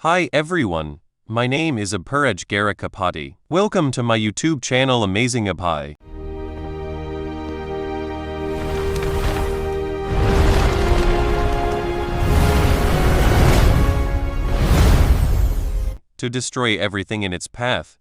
Hi everyone, my name is Abhiraj Garakapati. Welcome to my YouTube channel Amazing Abhi. To destroy everything in its path,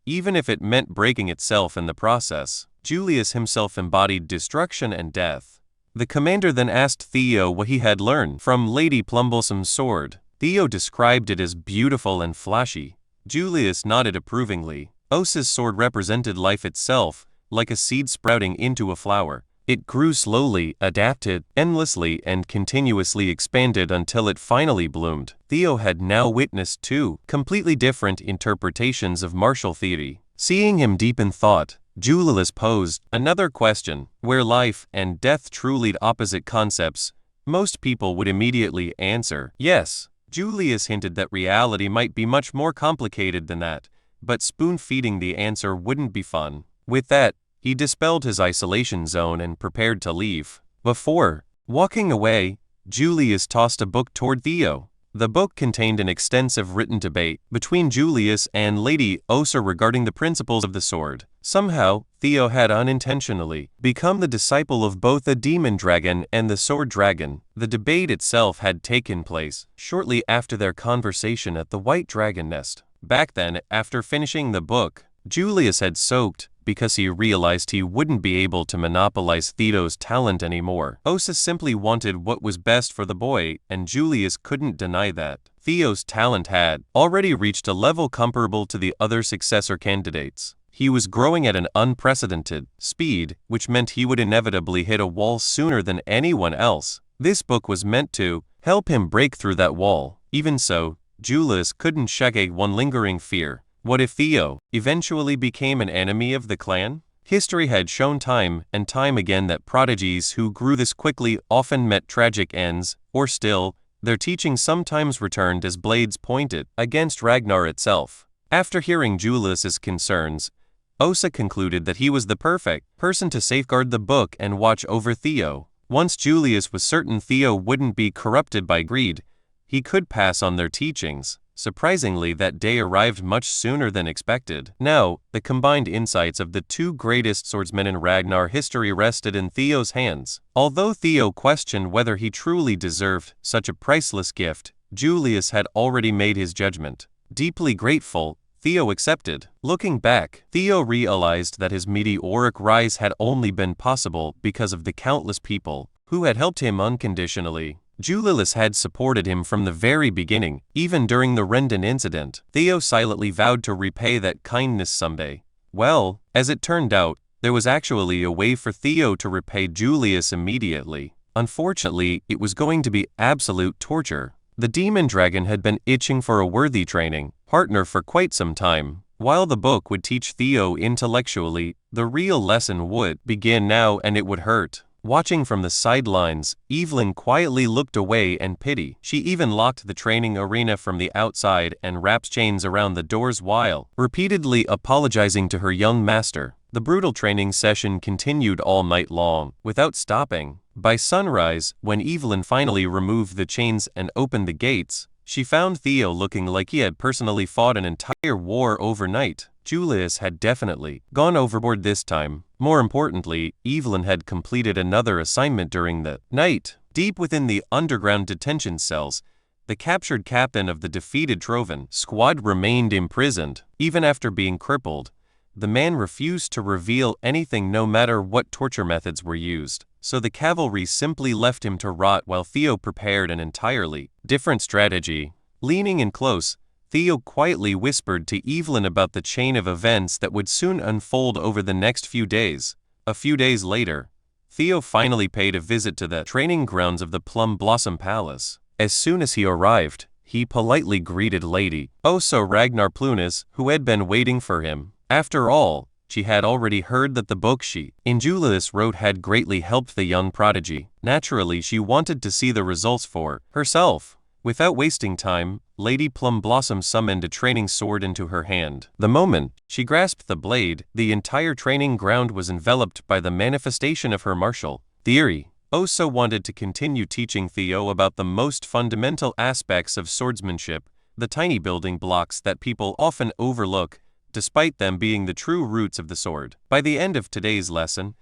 even if it meant breaking itself in the process. Julius himself embodied destruction and death. The commander then asked Theo what he had learned from Lady Plumblosom's sword. Theo described it as beautiful and flashy. Julius nodded approvingly. Osa's sword represented life itself, like a seed sprouting into a flower. It grew slowly, adapted, endlessly, and continuously expanded until it finally bloomed. Theo had now witnessed two completely different interpretations of martial theory. Seeing him deep in thought, Julius posed another question. Where life and death truly opposite concepts, most people would immediately answer yes. Julius hinted that reality might be much more complicated than that, but spoon-feeding the answer wouldn't be fun. With that, he dispelled his isolation zone and prepared to leave. Before walking away, Julius tossed a book toward Theo. The book contained an extensive written debate between Julius and Lady Osa regarding the principles of the sword. Somehow, Theo had unintentionally become the disciple of both the demon dragon and the sword dragon. The debate itself had taken place shortly after their conversation at the White Dragon Nest. Back then, after finishing the book, Julius had soaked because he realized he wouldn't be able to monopolize Theo's talent anymore. Osa simply wanted what was best for the boy, and Julius couldn't deny that. Theo's talent had already reached a level comparable to the other successor candidates. He was growing at an unprecedented speed, which meant he would inevitably hit a wall sooner than anyone else. This book was meant to help him break through that wall. Even so, Julius couldn't shake one lingering fear. What if Theo eventually became an enemy of the clan? History had shown time and time again that prodigies who grew this quickly often met tragic ends, or still, their teaching sometimes returned as blades pointed against Ragnar itself. After hearing Julius's concerns, Osa concluded that he was the perfect person to safeguard the book and watch over Theo. Once Julius was certain Theo wouldn't be corrupted by greed, he could pass on their teachings. Surprisingly, that day arrived much sooner than expected. Now, the combined insights of the two greatest swordsmen in Ragnar history rested in Theo's hands. Although Theo questioned whether he truly deserved such a priceless gift, Julius had already made his judgment. Deeply grateful, Theo accepted. Looking back, Theo realized that his meteoric rise had only been possible because of the countless people who had helped him unconditionally. Julius had supported him from the very beginning, even during the Rendon incident. Theo silently vowed to repay that kindness someday. Well, as it turned out, there was actually a way for Theo to repay Julius immediately. Unfortunately, it was going to be absolute torture. The demon dragon had been itching for a worthy training partner for quite some time. While the book would teach Theo intellectually, the real lesson would begin now, and it would hurt. Watching from the sidelines, Evelyn quietly looked away in pity. She even locked the training arena from the outside and wrapped chains around the doors while repeatedly apologizing to her young master. The brutal training session continued all night long, without stopping. By sunrise, when Evelyn finally removed the chains and opened the gates, she found Theo looking like he had personally fought an entire war overnight. Julius had definitely gone overboard this time. More importantly, Evelyn had completed another assignment during the night. Deep within the underground detention cells, the captured captain of the defeated Trovan squad remained imprisoned. Even after being crippled, the man refused to reveal anything no matter what torture methods were used. So the cavalry simply left him to rot while Theo prepared an entirely different strategy. Leaning in close, Theo quietly whispered to Evelyn about the chain of events that would soon unfold over the next few days. A few days later, Theo finally paid a visit to the training grounds of the Plum Blossom Palace. As soon as he arrived, he politely greeted Lady Osa Ragnar Plunas, who had been waiting for him. After all, she had already heard that the book she and Julius wrote had greatly helped the young prodigy. Naturally, she wanted to see the results for herself. Without wasting time, Lady Plum Blossom summoned a training sword into her hand. The moment she grasped the blade, the entire training ground was enveloped by the manifestation of her martial theory. Osa wanted to continue teaching Theo about the most fundamental aspects of swordsmanship, the tiny building blocks that people often overlook, despite them being the true roots of the sword. By the end of today's lesson,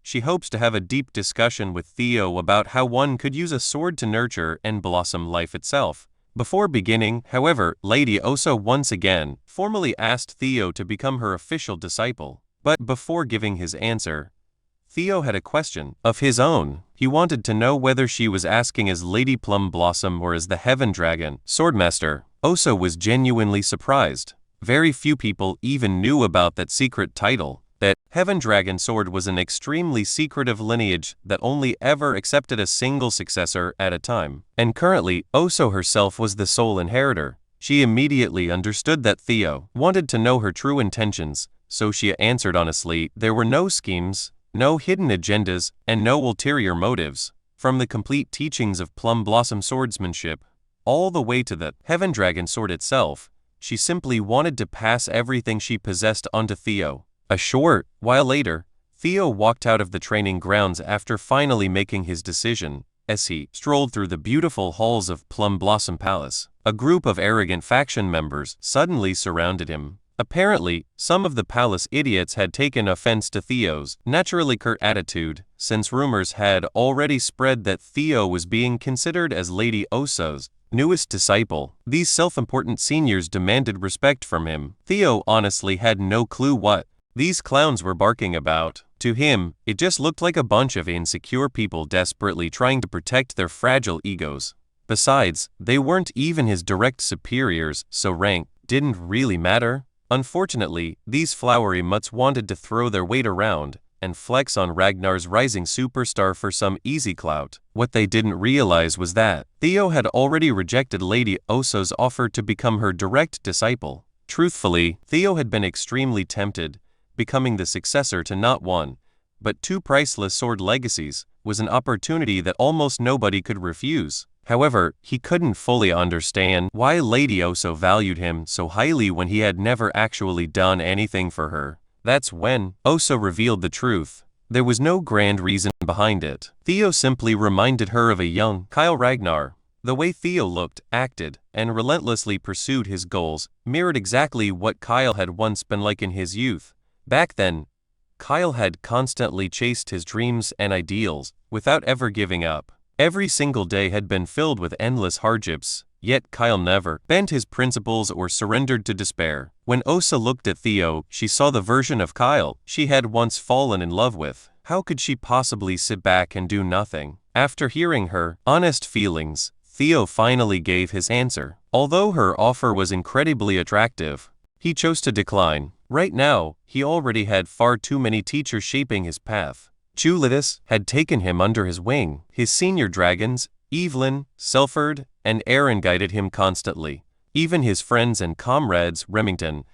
she hopes to have a deep discussion with Theo about how one could use a sword to nurture and blossom life itself. Before beginning, however, Lady Oso once again formally asked Theo to become her official disciple. But before giving his answer, Theo had a question of his own. He wanted to know whether she was asking as Lady Plum Blossom or as the Heaven Dragon Swordmaster. Oso was genuinely surprised. Very few people even knew about that secret title. That Heaven Dragon sword was an extremely secretive lineage that only ever accepted a single successor at a time. And currently, Oso herself was the sole inheritor. She immediately understood that Theo wanted to know her true intentions, so she answered honestly, there were no schemes, no hidden agendas, and no ulterior motives. From the complete teachings of Plum Blossom Swordsmanship, all the way to the Heaven Dragon sword itself, she simply wanted to pass everything she possessed onto Theo. A short while later, Theo walked out of the training grounds after finally making his decision. As he strolled through the beautiful halls of Plum Blossom Palace, a group of arrogant faction members suddenly surrounded him. Apparently, some of the palace idiots had taken offense to Theo's naturally curt attitude, since rumors had already spread that Theo was being considered as Lady Oso's newest disciple. These self-important seniors demanded respect from him. Theo honestly had no clue what these clowns were barking about. To him, it just looked like a bunch of insecure people desperately trying to protect their fragile egos. Besides, they weren't even his direct superiors, so rank didn't really matter. Unfortunately, these flowery mutts wanted to throw their weight around and flex on Ragnar's rising superstar for some easy clout. What they didn't realize was that Theo had already rejected Lady Oso's offer to become her direct disciple. Truthfully, Theo had been extremely tempted. Becoming the successor to not one, but two priceless sword legacies was an opportunity that almost nobody could refuse. However, he couldn't fully understand why Lady Oso valued him so highly when he had never actually done anything for her. That's when Oso revealed the truth. There was no grand reason behind it. Theo simply reminded her of a young Theo Ragnar. The way Theo looked, acted, and relentlessly pursued his goals mirrored exactly what Kyle had once been like in his youth. Back then, Kyle had constantly chased his dreams and ideals without ever giving up. Every single day had been filled with endless hardships, yet Kyle never bent his principles or surrendered to despair. When Osa looked at Theo, she saw the version of Kyle she had once fallen in love with. How could she possibly sit back and do nothing? After hearing her honest feelings, Theo finally gave his answer. Although her offer was incredibly attractive, he chose to decline. Right now, he already had far too many teachers shaping his path. Julius had taken him under his wing. His senior dragons, Evelyn, Selford, and Aaron guided him constantly. Even his friends and comrades Remington,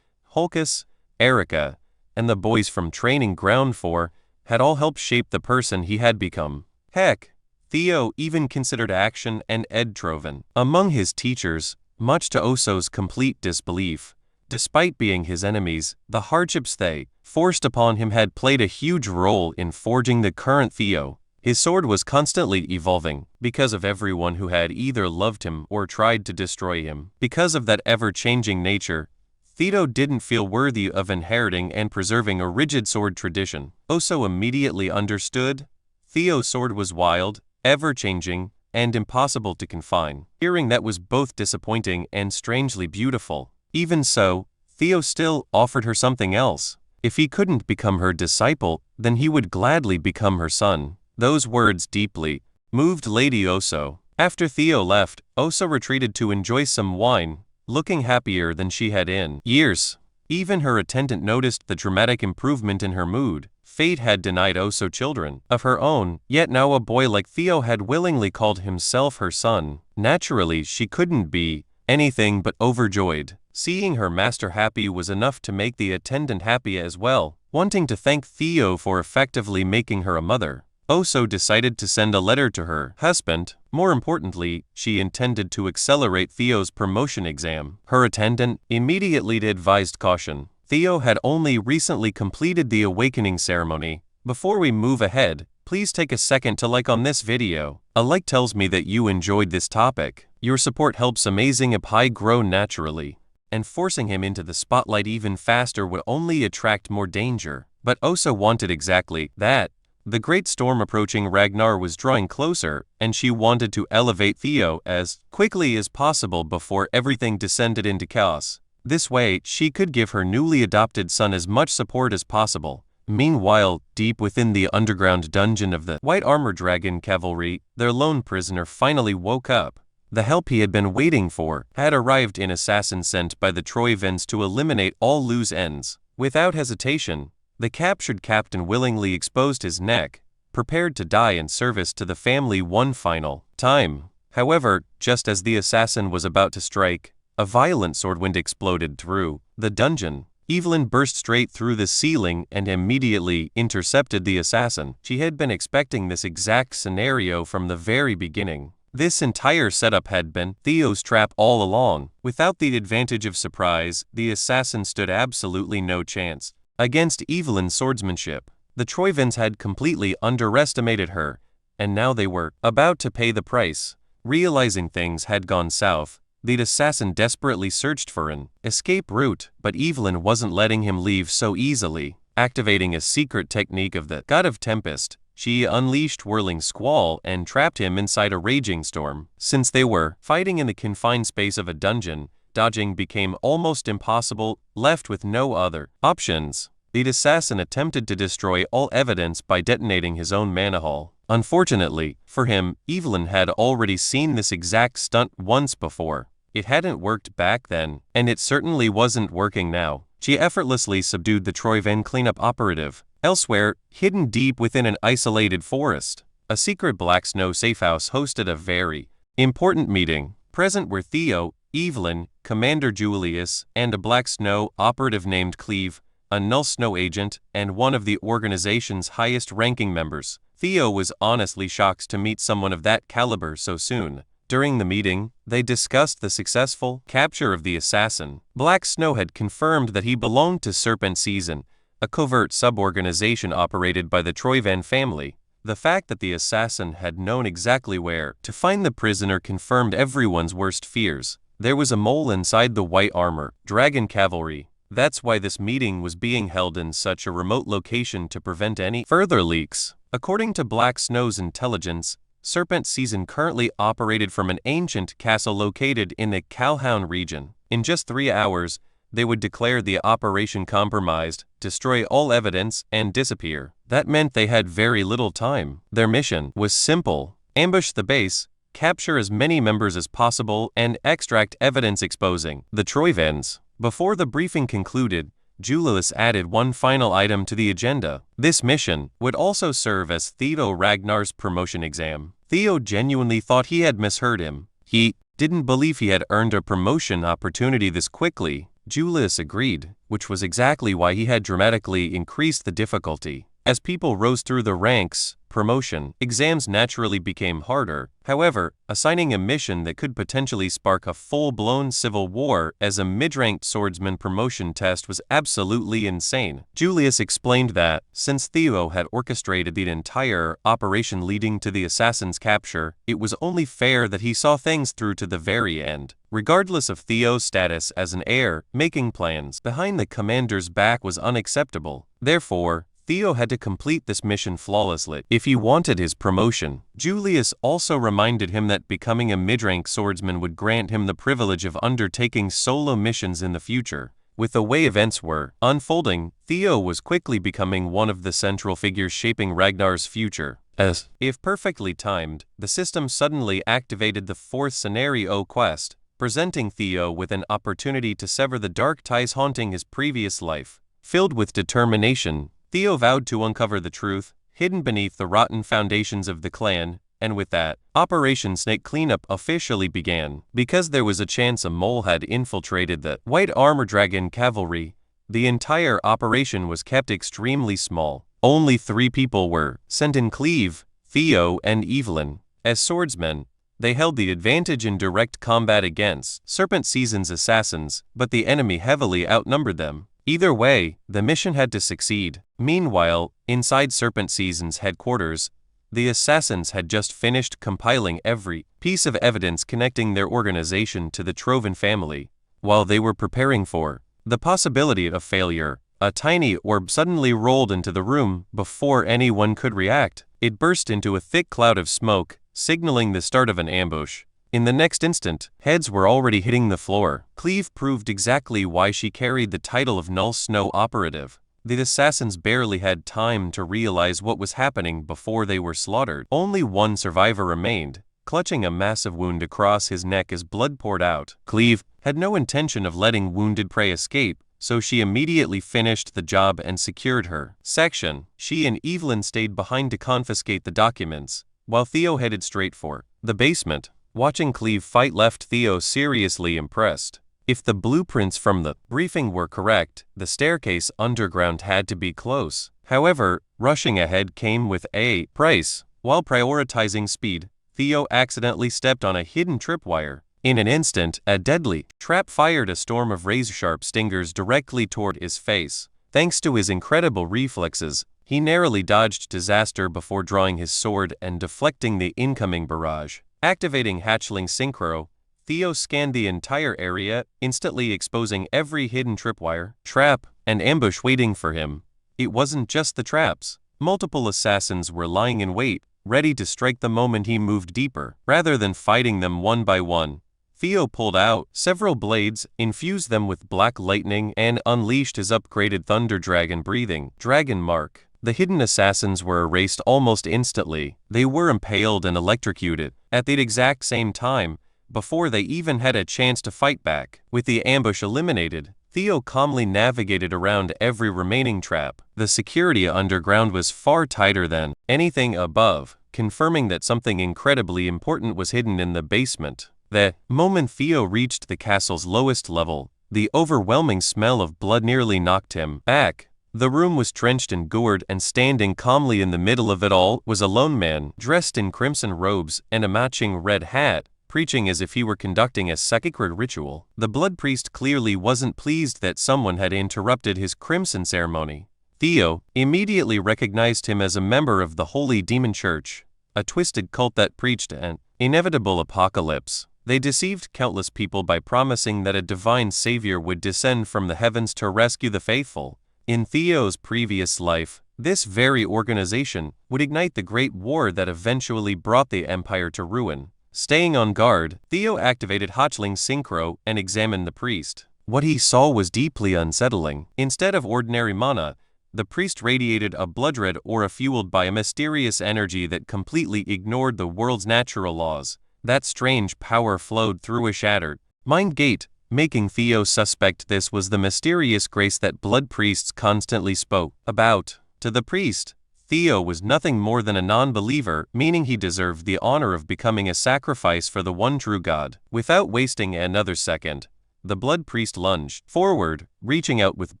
Holkus, Erica, and the boys from Training Ground 4 had all helped shape the person he had become. Heck, Theo even considered Action and Ed Troven among his teachers, much to Oso's complete disbelief. Despite being his enemies, the hardships they forced upon him had played a huge role in forging the current Theo. His sword was constantly evolving, because of everyone who had either loved him or tried to destroy him. Because of that ever-changing nature, Theo didn't feel worthy of inheriting and preserving a rigid sword tradition. Oso immediately understood. Theo's sword was wild, ever-changing, and impossible to confine. Hearing that was both disappointing and strangely beautiful. Even so, Theo still offered her something else. If he couldn't become her disciple, then he would gladly become her son. Those words deeply moved Lady Oso. After Theo left, Oso retreated to enjoy some wine, looking happier than she had in years. Even her attendant noticed the dramatic improvement in her mood. Fate had denied Oso children of her own, yet now a boy like Theo had willingly called himself her son. Naturally, she couldn't be anything but overjoyed. Seeing her master happy was enough to make the attendant happy as well. Wanting to thank Theo for effectively making her a mother, Oso decided to send a letter to her husband. More importantly, she intended to accelerate Theo's promotion exam. Her attendant immediately advised caution. Theo had only recently completed the awakening ceremony. Before we move ahead, please take a second to like on this video. A like tells me that you enjoyed this topic. Your support helps Amazing Apply grow naturally, and forcing him into the spotlight even faster would only attract more danger. But Osa wanted exactly that. The great storm approaching Ragnar was drawing closer, and she wanted to elevate Theo as quickly as possible before everything descended into chaos. This way, she could give her newly adopted son as much support as possible. Meanwhile, deep within the underground dungeon of the White Armor Dragon Cavalry, their lone prisoner finally woke up. The help he had been waiting for had arrived in assassin sent by the Troivens to eliminate all loose ends. Without hesitation, the captured captain willingly exposed his neck, prepared to die in service to the family one final time. However, just as the assassin was about to strike, a violent swordwind exploded through the dungeon. Evelyn burst straight through the ceiling and immediately intercepted the assassin. She had been expecting this exact scenario from the very beginning. This entire setup had been Theo's trap all along. Without the advantage of surprise, the assassin stood absolutely no chance against Evelyn's swordsmanship. The Troivens had completely underestimated her, and now they were about to pay the price. Realizing things had gone south, the assassin desperately searched for an escape route, but Evelyn wasn't letting him leave so easily. Activating a secret technique of the God of Tempest, she unleashed Whirling Squall and trapped him inside a raging storm. Since they were fighting in the confined space of a dungeon, dodging became almost impossible. Left with no other options, the assassin attempted to destroy all evidence by detonating his own mana hall. Unfortunately for him, Evelyn had already seen this exact stunt once before. It hadn't worked back then, and it certainly wasn't working now. She effortlessly subdued the Troiven cleanup operative. Elsewhere, hidden deep within an isolated forest, a secret black snow safehouse hosted a very important meeting. Present were Theo, Evelyn, Commander Julius, and a black snow operative named Cleve, a null snow agent, and one of the organization's highest-ranking members. Theo was honestly shocked to meet someone of that caliber so soon. During the meeting, they discussed the successful capture of the assassin. Black Snow had confirmed that he belonged to Serpent Season, a covert suborganization operated by the Troiven family. The fact that the assassin had known exactly where to find the prisoner confirmed everyone's worst fears. There was a mole inside the White Armor Dragon Cavalry. That's why this meeting was being held in such a remote location to prevent any further leaks. According to Black Snow's intelligence, Serpent Season currently operated from an ancient castle located in the Calhoun region. In just 3 hours, they would declare the operation compromised, destroy all evidence, and disappear. That meant they had very little time. Their mission was simple: ambush the base, capture as many members as possible, and extract evidence exposing the Troivens. Before the briefing concluded, Julius added one final item to the agenda. This mission would also serve as Theo Ragnar's promotion exam. Theo genuinely thought he had misheard him. He didn't believe he had earned a promotion opportunity this quickly. Julius agreed, which was exactly why he had dramatically increased the difficulty. As people rose through the ranks, promotion exams naturally became harder. However, assigning a mission that could potentially spark a full-blown civil war as a mid-ranked swordsman promotion test was absolutely insane. Julius explained that, since Theo had orchestrated the entire operation leading to the assassin's capture, it was only fair that he saw things through to the very end. Regardless of Theo's status as an heir, making plans behind the commander's back was unacceptable. Therefore, Theo had to complete this mission flawlessly if he wanted his promotion. Julius also reminded him that becoming a mid-rank swordsman would grant him the privilege of undertaking solo missions in the future. With the way events were unfolding, Theo was quickly becoming one of the central figures shaping Ragnar's future. If perfectly timed, the system suddenly activated the fourth scenario quest, presenting Theo with an opportunity to sever the dark ties haunting his previous life. Filled with determination, Theo vowed to uncover the truth, hidden beneath the rotten foundations of the clan, and with that, Operation Snake Cleanup officially began. Because there was a chance a mole had infiltrated the White Armor Dragon Cavalry, the entire operation was kept extremely small. Only 3 people were sent in: Cleve, Theo, and Evelyn. As swordsmen, they held the advantage in direct combat against Serpent Season's assassins, but the enemy heavily outnumbered them. Either way, the mission had to succeed. Meanwhile, inside Serpent Season's headquarters, The assassins had just finished compiling every piece of evidence connecting their organization to the Trovan family. While they were preparing for the possibility of failure, a tiny orb suddenly rolled into the room. Before anyone could react, it burst into a thick cloud of smoke, signaling the start of an ambush. In the next instant, heads were already hitting the floor. Cleve proved exactly why she carried the title of Null Snow Operative. The assassins barely had time to realize what was happening before they were slaughtered. Only one survivor remained, clutching a massive wound across his neck as blood poured out. Cleve had no intention of letting wounded prey escape, so she immediately finished the job and secured her section. She and Evelyn stayed behind to confiscate the documents, while Theo headed straight for the basement. Watching Cleve fight left Theo seriously impressed. If the blueprints from the briefing were correct, the staircase underground had to be close. However, rushing ahead came with a price. While prioritizing speed, Theo accidentally stepped on a hidden tripwire. In an instant, a deadly trap fired a storm of razor-sharp stingers directly toward his face. Thanks to his incredible reflexes, he narrowly dodged disaster before drawing his sword and deflecting the incoming barrage. Activating Hatchling Synchro, Theo scanned the entire area, instantly exposing every hidden tripwire, trap, and ambush waiting for him. It wasn't just the traps. Multiple assassins were lying in wait, ready to strike the moment he moved deeper. Rather than fighting them one by one, Theo pulled out several blades, infused them with black lightning, and unleashed his upgraded Thunder Dragon breathing dragon mark. The hidden assassins were erased almost instantly. They were impaled and electrocuted at the exact same time, before they even had a chance to fight back. With the ambush eliminated, Theo calmly navigated around every remaining trap. The security underground was far tighter than anything above, confirming that something incredibly important was hidden in the basement. The moment Theo reached the castle's lowest level, the overwhelming smell of blood nearly knocked him back. The room was drenched in gourd, and standing calmly in the middle of it all was a lone man, dressed in crimson robes and a matching red hat, preaching as if he were conducting a sacred ritual. The blood priest clearly wasn't pleased that someone had interrupted his crimson ceremony. Theo immediately recognized him as a member of the Holy Demon Church, a twisted cult that preached an inevitable apocalypse. They deceived countless people by promising that a divine savior would descend from the heavens to rescue the faithful. In Theo's previous life, this very organization would ignite the Great War that eventually brought the Empire to ruin. Staying on guard, Theo activated Hatchling Synchro and examined the priest. What he saw was deeply unsettling. Instead of ordinary mana, the priest radiated a blood-red aura fueled by a mysterious energy that completely ignored the world's natural laws. That strange power flowed through a shattered mind gate, making Theo suspect this was the mysterious grace that blood priests constantly spoke about. To the priest, Theo was nothing more than a non-believer, meaning he deserved the honor of becoming a sacrifice for the one true God. Without wasting another second, the blood priest lunged forward, reaching out with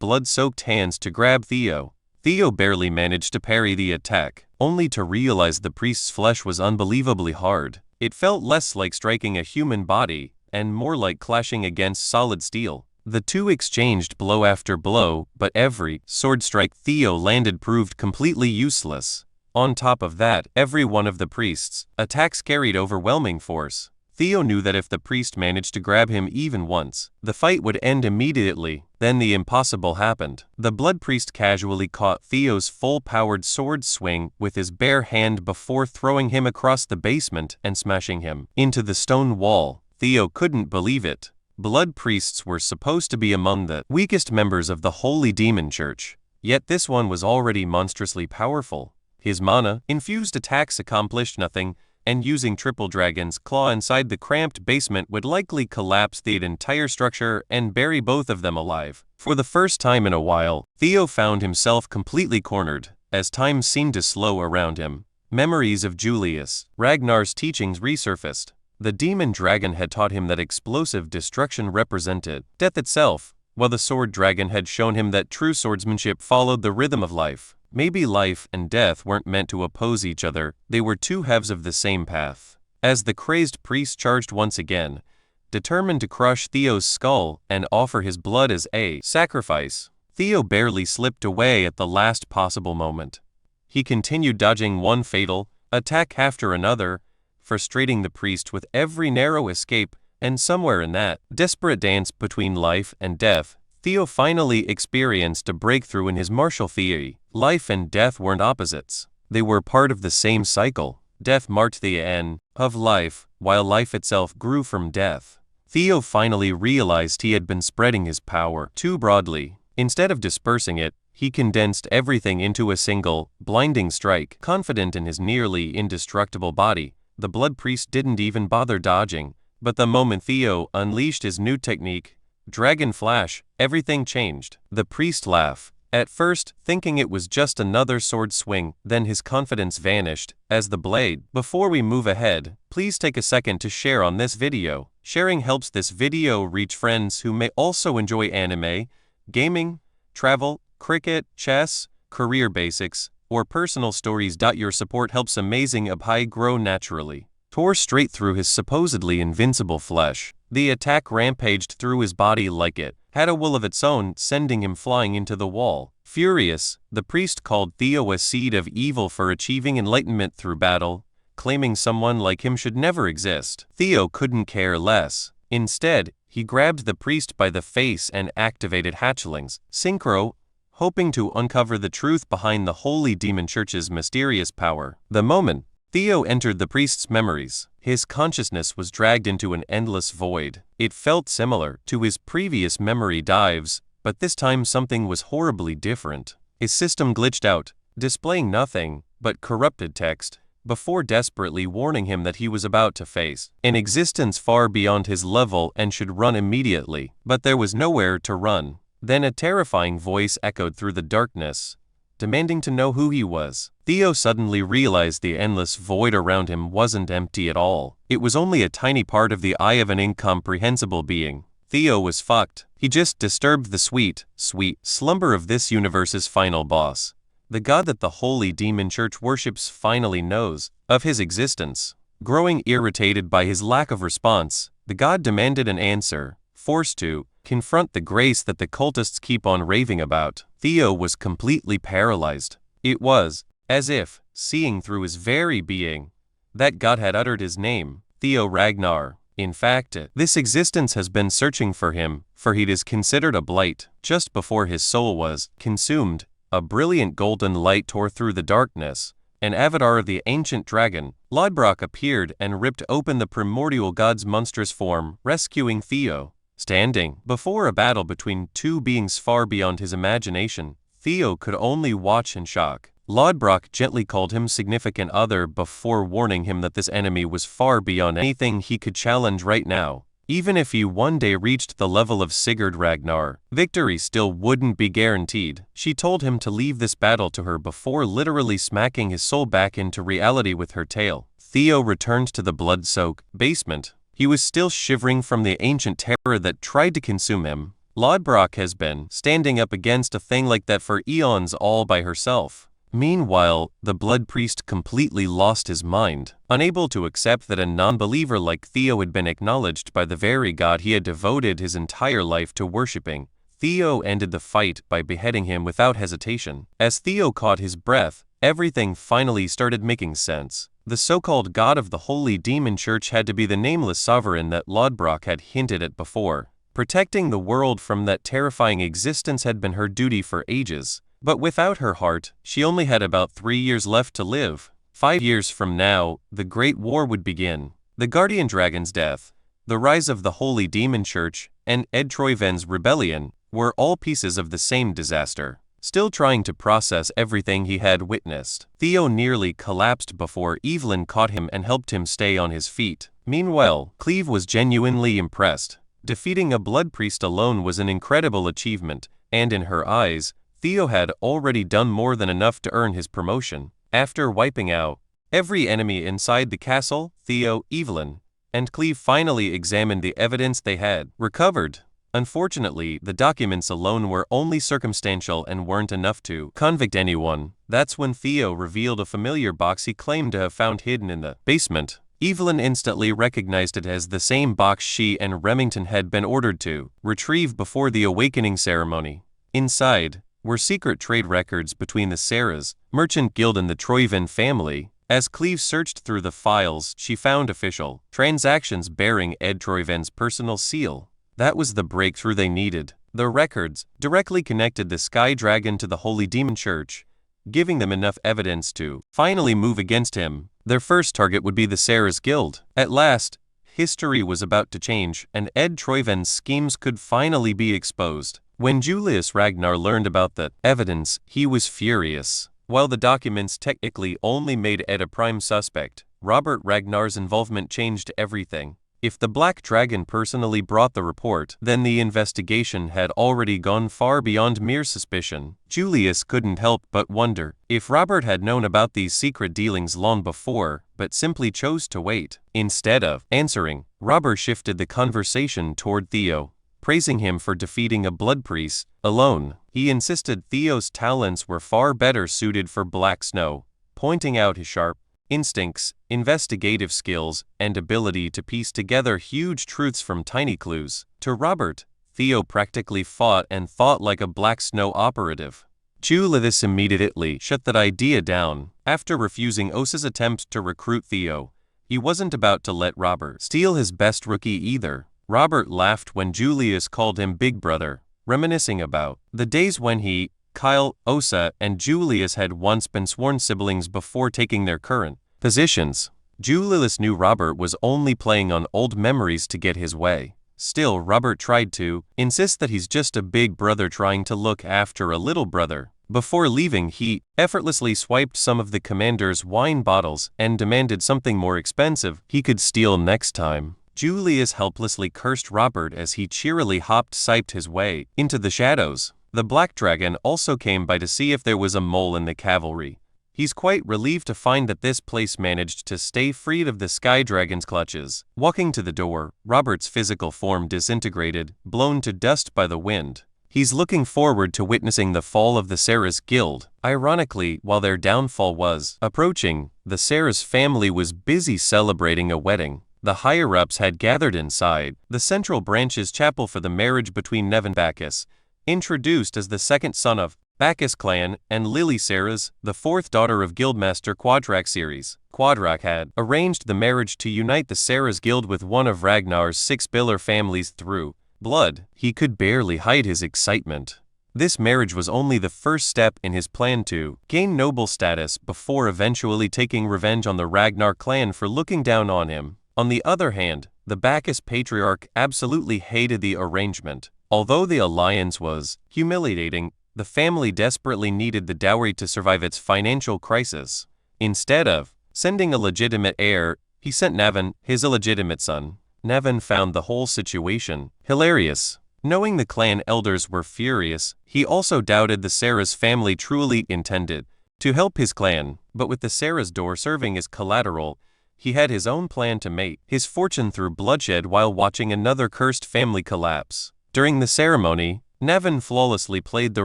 blood-soaked hands to grab Theo. Theo barely managed to parry the attack, only to realize the priest's flesh was unbelievably hard. It felt less like striking a human body, and more like clashing against solid steel. The two exchanged blow after blow, but every sword strike Theo landed proved completely useless. On top of that, every one of the priest's attacks carried overwhelming force. Theo knew that if the priest managed to grab him even once, the fight would end immediately. Then the impossible happened. The blood priest casually caught Theo's full-powered sword swing with his bare hand before throwing him across the basement and smashing him into the stone wall. Theo couldn't believe it. Blood priests were supposed to be among the weakest members of the Holy Demon Church, yet this one was already monstrously powerful. His mana-infused attacks accomplished nothing, and using Triple Dragon's Claw inside the cramped basement would likely collapse the entire structure and bury both of them alive. For the first time in a while, Theo found himself completely cornered, as time seemed to slow around him. Memories of Julius Ragnar's teachings resurfaced. The demon dragon had taught him that explosive destruction represented death itself, while the sword dragon had shown him that true swordsmanship followed the rhythm of life. Maybe life and death weren't meant to oppose each other, they were two halves of the same path. As the crazed priest charged once again, determined to crush Theo's skull and offer his blood as a sacrifice, Theo barely slipped away at the last possible moment. He continued dodging one fatal, attack after another, frustrating the priest with every narrow escape, and somewhere in that desperate dance between life and death, Theo finally experienced a breakthrough in his martial theory. Life and death weren't opposites. They were part of the same cycle. Death marked the end of life, while life itself grew from death. Theo finally realized he had been spreading his power too broadly. Instead of dispersing it, he condensed everything into a single, blinding strike. Confident in his nearly indestructible body, the blood priest didn't even bother dodging. But the moment Theo unleashed his new technique, Dragon Flash, everything changed. The priest laughed, at first thinking it was just another sword swing, then his confidence vanished as the blade. Before we move ahead, please take a second to share on this video. Sharing helps this video reach friends who may also enjoy anime, gaming, travel, cricket, chess, career basics, or personal stories. Your support helps Amazing Abhai grow naturally. Tore straight through his supposedly invincible flesh. The attack rampaged through his body like it had a will of its own, sending him flying into the wall. Furious, the priest called Theo a seed of evil for achieving enlightenment through battle, claiming someone like him should never exist. Theo couldn't care less. Instead, he grabbed the priest by the face and activated Hatchling's Synchro, hoping to uncover the truth behind the Holy Demon Church's mysterious power. The moment Theo entered the priest's memories, his consciousness was dragged into an endless void. It felt similar to his previous memory dives, but this time something was horribly different. His system glitched out, displaying nothing but corrupted text, before desperately warning him that he was about to face an existence far beyond his level and should run immediately. But there was nowhere to run. Then a terrifying voice echoed through the darkness, demanding to know who he was. Theo suddenly realized the endless void around him wasn't empty at all. It was only a tiny part of the eye of an incomprehensible being. Theo was fucked. He just disturbed the sweet slumber of this universe's final boss. The god that the Holy Demon Church worships finally knows of his existence. Growing irritated by his lack of response, the god demanded an answer, forced to confront the grace that the cultists keep on raving about. Theo was completely paralyzed. It was as if, seeing through his very being, that god had uttered his name, Theo Ragnar. In fact, this existence has been searching for him, for he is considered a blight. Just before his soul was consumed, a brilliant golden light tore through the darkness. An avatar of the ancient dragon, Lodbrok, appeared and ripped open the primordial god's monstrous form, rescuing Theo. Standing before a battle between two beings far beyond his imagination, Theo could only watch in shock. Lodbrok gently called him significant other before warning him that this enemy was far beyond anything he could challenge right now. Even if he one day reached the level of Sigurd Ragnar, victory still wouldn't be guaranteed. She told him to leave this battle to her before literally smacking his soul back into reality with her tail. Theo returned to the blood-soaked basement. He was still shivering from the ancient terror that tried to consume him. Lodbrok has been standing up against a thing like that for eons all by herself. Meanwhile, the blood priest completely lost his mind. Unable to accept that a non-believer like Theo had been acknowledged by the very god he had devoted his entire life to worshipping, Theo ended the fight by beheading him without hesitation. As Theo caught his breath, everything finally started making sense. The so-called god of the Holy Demon Church had to be the nameless sovereign that Lodbrok had hinted at before. Protecting the world from that terrifying existence had been her duty for ages. But without her heart, she only had about 3 years left to live. 5 years from now, the Great War would begin. The Guardian Dragon's death, the rise of the Holy Demon Church, and Ed Troyven's rebellion were all pieces of the same disaster. Still trying to process everything he had witnessed, Theo nearly collapsed before Evelyn caught him and helped him stay on his feet. Meanwhile, Cleve was genuinely impressed. Defeating a blood priest alone was an incredible achievement, and in her eyes, Theo had already done more than enough to earn his promotion. After wiping out every enemy inside the castle, Theo, Evelyn, and Cleve finally examined the evidence they had recovered. Unfortunately, the documents alone were only circumstantial and weren't enough to convict anyone. That's when Theo revealed a familiar box he claimed to have found hidden in the basement. Evelyn instantly recognized it as the same box she and Remington had been ordered to retrieve before the awakening ceremony. Inside were secret trade records between the Sarah's Merchant Guild and the Troyven family, As Cleve searched through the files, she found official transactions bearing Ed Troyven's personal seal. That was the breakthrough they needed. The records directly connected the Sky Dragon to the Holy Demon Church, giving them enough evidence to finally move against him. Their first target would be the Sarah's Guild. At last, history was about to change, and Ed Troyven's schemes could finally be exposed. When Julius Ragnar learned about the evidence, he was furious. While the documents technically only made Ed a prime suspect, Robert Ragnar's involvement changed everything. If the Black Dragon personally brought the report, then the investigation had already gone far beyond mere suspicion. Julius couldn't help but wonder if Robert had known about these secret dealings long before, but simply chose to wait. Instead of answering, Robert shifted the conversation toward Theo, praising him for defeating a blood priest alone. He insisted Theo's talents were far better suited for Black Snow, pointing out his sharp instincts, investigative skills, and ability to piece together huge truths from tiny clues. To Robert, Theo practically fought and thought like a Black Snow operative. Julius immediately shut that idea down. After refusing Osa's attempt to recruit Theo, he wasn't about to let Robert steal his best rookie either. Robert laughed when Julius called him Big Brother, reminiscing about the days when he, Kyle, Osa, and Julius had once been sworn siblings before taking their current positions. Julius knew Robert was only playing on old memories to get his way. Still, Robert tried to insist that he's just a big brother trying to look after a little brother. Before leaving, he effortlessly swiped some of the commander's wine bottles and demanded something more expensive he could steal next time. Julius helplessly cursed Robert as he cheerily siped his way into the shadows. The Black Dragon also came by to see if there was a mole in the cavalry. He's quite relieved to find that this place managed to stay freed of the Sky Dragon's clutches. Walking to the door, Robert's physical form disintegrated, blown to dust by the wind. He's looking forward to witnessing the fall of the Sarah's Guild. Ironically, while their downfall was approaching, the Sarah's family was busy celebrating a wedding. The higher-ups had gathered inside the Central Branch's chapel for the marriage between Nevin Bacchus, introduced as the second son of Bacchus clan, and Lily Sarahs, the fourth daughter of Guildmaster Quadrak Series. Quadrak had arranged the marriage to unite the Sarah's Guild with one of Ragnar's 6 Biller families through blood. He could barely hide his excitement. This marriage was only the first step in his plan to gain noble status before eventually taking revenge on the Ragnar clan for looking down on him. On the other hand, the Bacchus patriarch absolutely hated the arrangement. Although the alliance was humiliating, the family desperately needed the dowry to survive its financial crisis. Instead of sending a legitimate heir, he sent Nevin, his illegitimate son. Nevin found the whole situation hilarious. Knowing the clan elders were furious, he also doubted the Sarah's family truly intended to help his clan, but with the Sarah's door serving as collateral, he had his own plan to make his fortune through bloodshed while watching another cursed family collapse. During the ceremony, Nevin flawlessly played the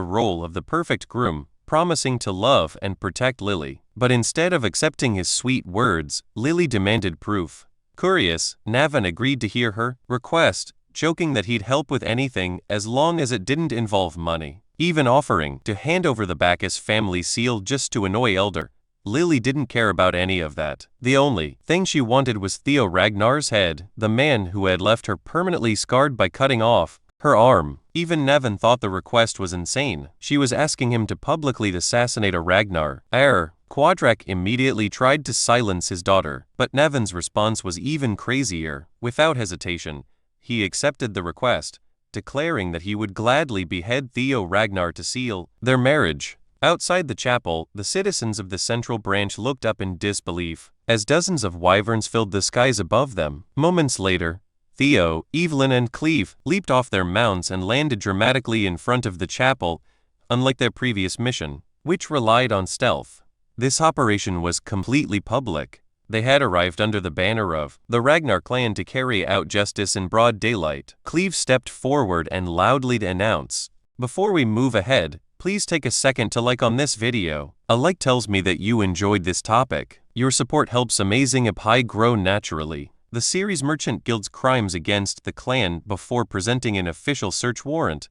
role of the perfect groom, promising to love and protect Lily. But instead of accepting his sweet words, Lily demanded proof. Curious, Nevin agreed to hear her request, joking that he'd help with anything as long as it didn't involve money, even offering to hand over the Bacchus family seal just to annoy Elder. Lily didn't care about any of that. The only thing she wanted was Theo Ragnar's head, the man who had left her permanently scarred by cutting off her arm. Even Nevin thought the request was insane. She was asking him to publicly assassinate a Ragnar heir. Quadrak immediately tried to silence his daughter, but Nevin's response was even crazier. Without hesitation, he accepted the request, declaring that he would gladly behead Theo Ragnar to seal their marriage. Outside the chapel, the citizens of the Central Branch looked up in disbelief, as dozens of wyverns filled the skies above them. Moments later, Theo, Evelyn, and Cleve leaped off their mounts and landed dramatically in front of the chapel, unlike their previous mission, which relied on stealth. This operation was completely public. They had arrived under the banner of the Ragnar clan to carry out justice in broad daylight. Cleve stepped forward and loudly announced, "Before we move ahead, please take a second to like on this video. A like tells me that you enjoyed this topic. Your support helps Amazing Pi grow naturally." The series Merchant Guild's crimes against the clan before presenting an official search warrant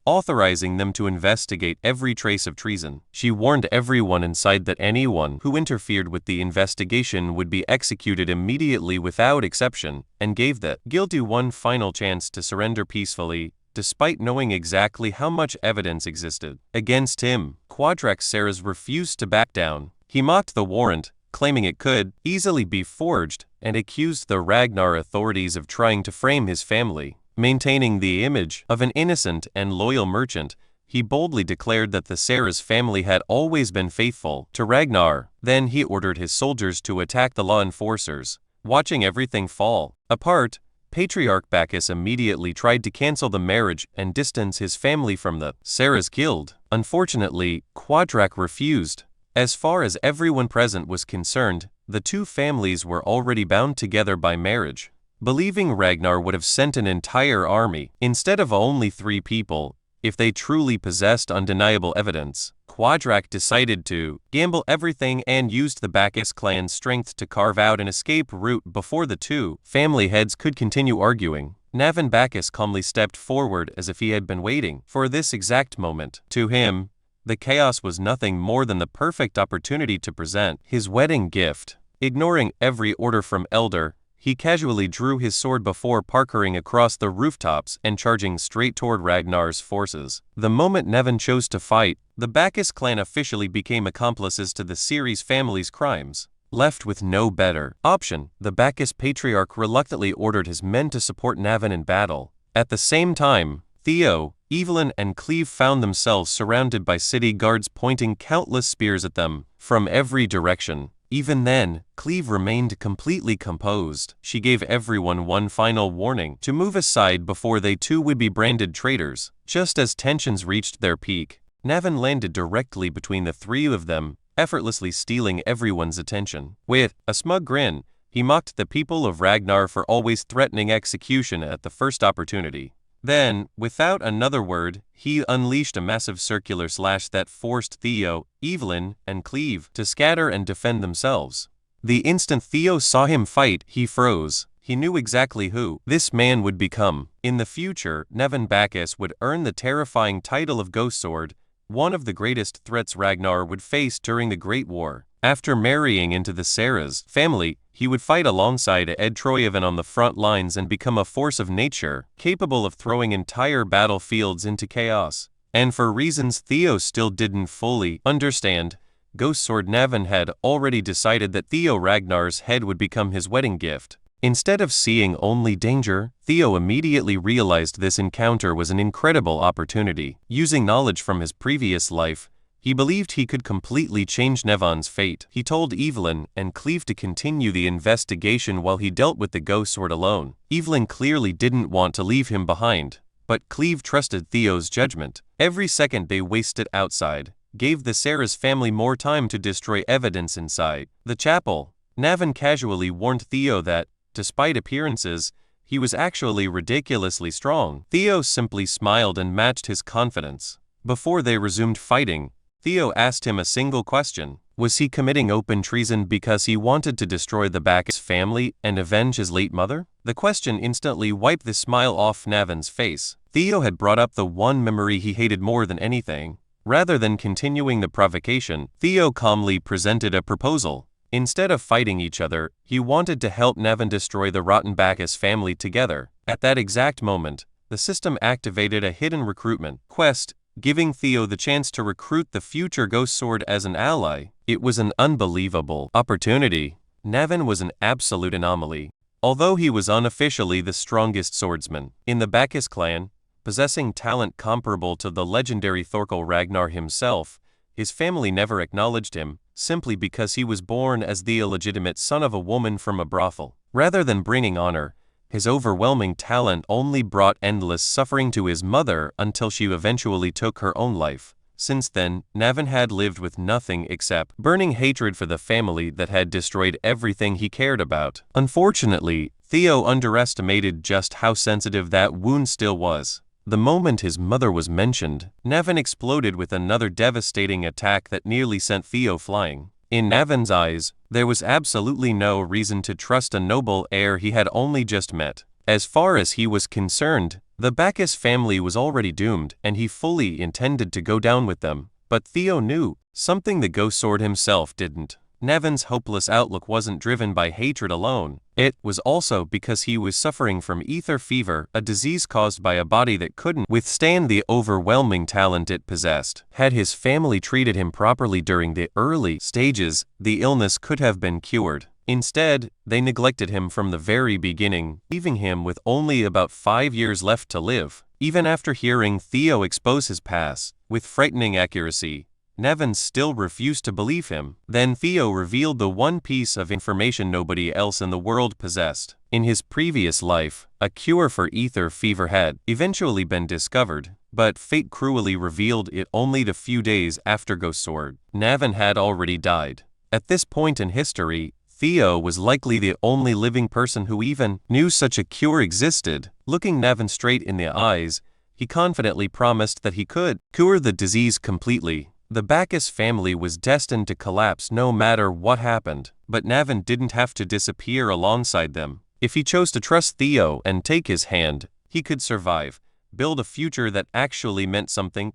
authorizing them to investigate every trace of treason. She warned everyone inside that anyone who interfered with the investigation would be executed immediately without exception, and gave the guilty one final chance to surrender peacefully, despite knowing exactly how much evidence existed against him. Quadrax Seras refused to back down. He mocked the warrant, claiming it could easily be forged, and accused the Ragnar authorities of trying to frame his family. Maintaining the image of an innocent and loyal merchant, he boldly declared that the Seras family had always been faithful to Ragnar. Then he ordered his soldiers to attack the law enforcers. Watching everything fall apart, Patriarch Bacchus immediately tried to cancel the marriage and distance his family from the Seras Guild. Unfortunately, Quadrax refused. As far as everyone present was concerned, the two families were already bound together by marriage. Believing Ragnar would have sent an entire army, instead of only 3 people, if they truly possessed undeniable evidence, Quadrax decided to gamble everything and used the Bacchus clan's strength to carve out an escape route before the two family heads could continue arguing. Navin Bacchus calmly stepped forward as if he had been waiting for this exact moment. To him, the chaos was nothing more than the perfect opportunity to present his wedding gift. Ignoring every order from Elder, he casually drew his sword before parkering across the rooftops and charging straight toward Ragnar's forces. The moment Nevin chose to fight, the Bacchus clan officially became accomplices to the Ceres family's crimes. Left with no better option, the Bacchus patriarch reluctantly ordered his men to support Navin in battle. At the same time, Theo, Evelyn, and Cleve found themselves surrounded by city guards pointing countless spears at them from every direction. Even then, Cleve remained completely composed. She gave everyone one final warning to move aside before they too would be branded traitors. Just as tensions reached their peak, Navin landed directly between the 3 of them, effortlessly stealing everyone's attention. With a smug grin, he mocked the people of Ragnar for always threatening execution at the first opportunity. Then, without another word, he unleashed a massive circular slash that forced Theo, Evelyn, and Cleve to scatter and defend themselves. The instant Theo saw him fight, he froze. He knew exactly who this man would become. In the future, Nevin Bacchus would earn the terrifying title of Ghost Sword, one of the greatest threats Ragnar would face during the Great War. After marrying into the Seras family, he would fight alongside Ed Troyevin on the front lines and become a force of nature, capable of throwing entire battlefields into chaos. And for reasons Theo still didn't fully understand, Ghost Sword Navin had already decided that Theo Ragnar's head would become his wedding gift. Instead of seeing only danger, Theo immediately realized this encounter was an incredible opportunity. Using knowledge from his previous life, he believed he could completely change Nevin's fate. He told Evelyn and Cleve to continue the investigation while he dealt with the Ghost Sword alone. Evelyn clearly didn't want to leave him behind, but Cleve trusted Theo's judgment. Every second they wasted outside gave the Seras family more time to destroy evidence inside the chapel. Navin casually warned Theo that, despite appearances, he was actually ridiculously strong. Theo simply smiled and matched his confidence. Before they resumed fighting, Theo asked him a single question. Was he committing open treason because he wanted to destroy the Bacchus family and avenge his late mother? The question instantly wiped the smile off Navin's face. Theo had brought up the one memory he hated more than anything. Rather than continuing the provocation, Theo calmly presented a proposal. Instead of fighting each other, he wanted to help Navin destroy the rotten Bacchus family together. At that exact moment, the system activated a hidden recruitment quest, giving Theo the chance to recruit the future Ghost Sword as an ally. It was an unbelievable opportunity. Navin was an absolute anomaly. Although he was unofficially the strongest swordsman in the Bacchus clan, possessing talent comparable to the legendary Thorkel Ragnar himself, his family never acknowledged him, simply because he was born as the illegitimate son of a woman from a brothel. Rather than bringing honor, his overwhelming talent only brought endless suffering to his mother until she eventually took her own life. Since then, Navin had lived with nothing except burning hatred for the family that had destroyed everything he cared about. Unfortunately, Theo underestimated just how sensitive that wound still was. The moment his mother was mentioned, Navin exploded with another devastating attack that nearly sent Theo flying. In Navin's eyes, there was absolutely no reason to trust a noble heir he had only just met. As far as he was concerned, The Bacchus family was already doomed, and he fully intended to go down with them. But Theo knew something the ghost sword himself didn't. Nevin's hopeless outlook wasn't driven by hatred alone. It was also because he was suffering from ether fever, a disease caused by a body that couldn't withstand the overwhelming talent it possessed. Had his family treated him properly during the early stages, the illness could have been cured. Instead, they neglected him from the very beginning, leaving him with only about 5 years left to live. Even after hearing Theo expose his past with frightening accuracy, Nevin still refused to believe him. Then Theo revealed the one piece of information nobody else in the world possessed. In his previous life, a cure for ether fever had eventually been discovered, but fate cruelly revealed it only a few days after Ghost Sword. Nevin had already died. At this point in history, Theo was likely the only living person who even knew such a cure existed. Looking Nevin straight in the eyes, he confidently promised that he could cure the disease completely. The Bacchus family was destined to collapse no matter what happened, but Nevin didn't have to disappear alongside them. If he chose to trust Theo and take his hand, he could survive, build a future that actually meant something,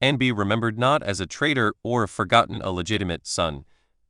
and be remembered not as a traitor or a forgotten illegitimate son,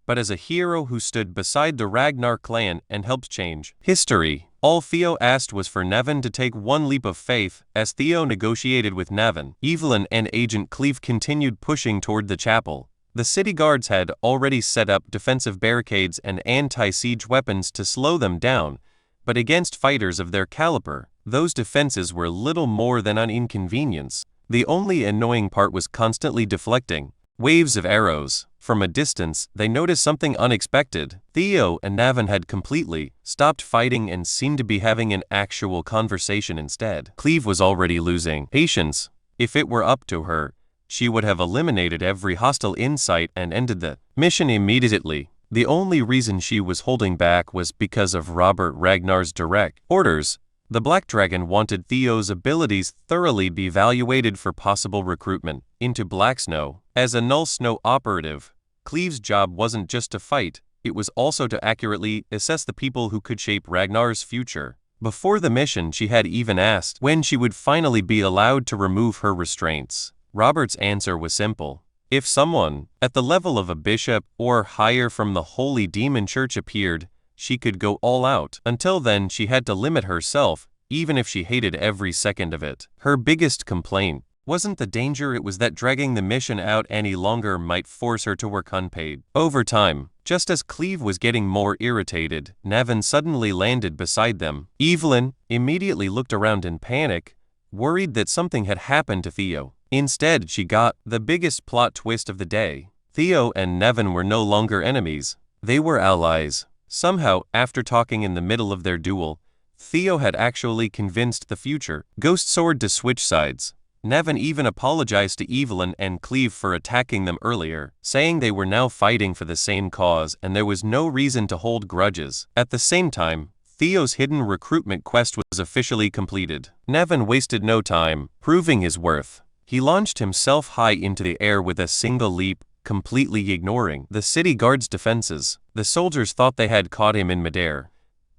but as a hero who stood beside the Ragnar clan and helped change history. All Theo asked was for Nevin to take one leap of faith. As Theo negotiated with Nevin, Evelyn and Agent Cleve continued pushing toward the chapel. The city guards had already set up defensive barricades and anti-siege weapons to slow them down, but against fighters of their caliber, those defenses were little more than an inconvenience. The only annoying part was constantly deflecting waves of arrows. From a distance, they noticed something unexpected. Theo and Nevin had completely stopped fighting and seemed to be having an actual conversation instead. Cleve was already losing patience. If it were up to her, she would have eliminated every hostile in sight and ended the mission immediately. The only reason she was holding back was because of Robert Ragnar's direct orders. The Black Dragon wanted Theo's abilities thoroughly be evaluated for possible recruitment into Black Snow. As a Null Snow operative, Cleve's job wasn't just to fight, it was also to accurately assess the people who could shape Ragnar's future. Before the mission, she had even asked when she would finally be allowed to remove her restraints. Robert's answer was simple. If someone, at the level of a bishop or higher from the Holy Demon Church appeared, she could go all out. Until then, she had to limit herself, even if she hated every second of it. Her biggest complaint wasn't the danger, it was that dragging the mission out any longer might force her to work unpaid. Over time, just as Cleve was getting more irritated, Nevin suddenly landed beside them. Evelyn immediately looked around in panic, worried that something had happened to Theo. Instead, she got the biggest plot twist of the day. Theo and Nevin were no longer enemies. They were allies. Somehow, after talking in the middle of their duel, Theo had actually convinced the future Ghost Sword to switch sides. Nevin even apologized to Evelyn and Cleve for attacking them earlier, saying they were now fighting for the same cause and there was no reason to hold grudges. At the same time, Theo's hidden recruitment quest was officially completed. Nevin wasted no time proving his worth. He launched himself high into the air with a single leap, completely ignoring the city guard's defenses. The soldiers thought they had caught him in midair,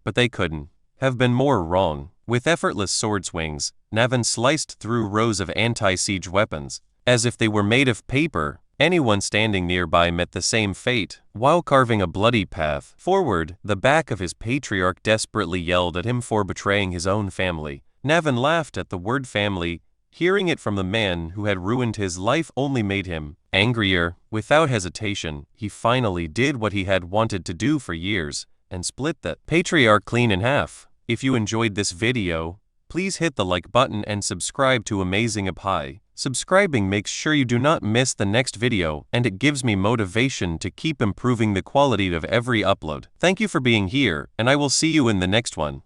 but they couldn't have been more wrong. With effortless sword swings, Nevin sliced through rows of anti-siege weapons. As if they were made of paper, anyone standing nearby met the same fate. While carving a bloody path forward, the back of his patriarch desperately yelled at him for betraying his own family. Nevin laughed at the word family. Hearing it from the man who had ruined his life only made him angrier. Without hesitation, he finally did what he had wanted to do for years, and split the patriarch clean in half. If you enjoyed this video, please hit the like button and subscribe to Amazing Up High. Subscribing makes sure you do not miss the next video, and it gives me motivation to keep improving the quality of every upload. Thank you for being here, and I will see you in the next one.